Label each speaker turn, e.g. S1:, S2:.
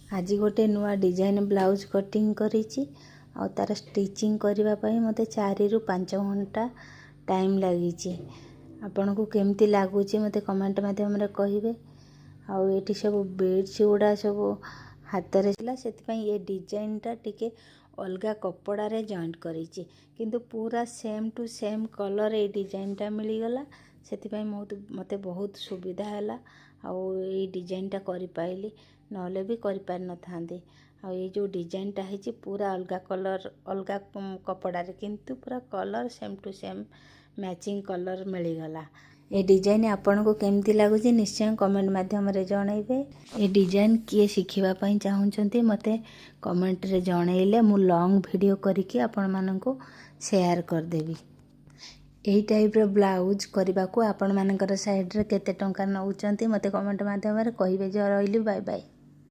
S1: आज गोटे नुआ डिजाइन ब्लाउज कटिंग करिछि आ तार स्टिचिंग करबा पई मते 4 रु 5 घंटा टाइम लागिछि। आपन को केमती लागुछि मते कमेंट माध्यम रे कहिबे। आ एठी सब बेड्स गुडा सब हाथ रे छला सेति पई ए डिजाइन टा टिके अलगा कपड़ा रे जॉइंट करिछि किंतु पूरा सेम टू सेम कलर ए डिजाइन टा मिली गला सेति पई मते बहुत सुविधा हैला। आ ए डिजाइन टा करि पाइली नले भी करि पार न थांदी। आ ये जो डिजाइन टा है पूरा अलगा कलर अलगा कपड़ा रे किंतु पूरा colour same to same matching colour मिली गला। ए डिजाइन आपन को केमती लागुची निश्चय कमेंट माध्यम रे जणाइबे। ए डिजाइन किए शिखिबा पई चाहुचंती मते कमेंट रे जणाइले मु लॉन्ग वीडियो करिकि आपन मानन को शेयर कर देबी। एही टाइप रो ब्लाउज करबा को आपन मानकर साइड रे केते टंका नउचंती मते कमेंट माध्यम रे कहिबे। जे रहिली बाय बाय।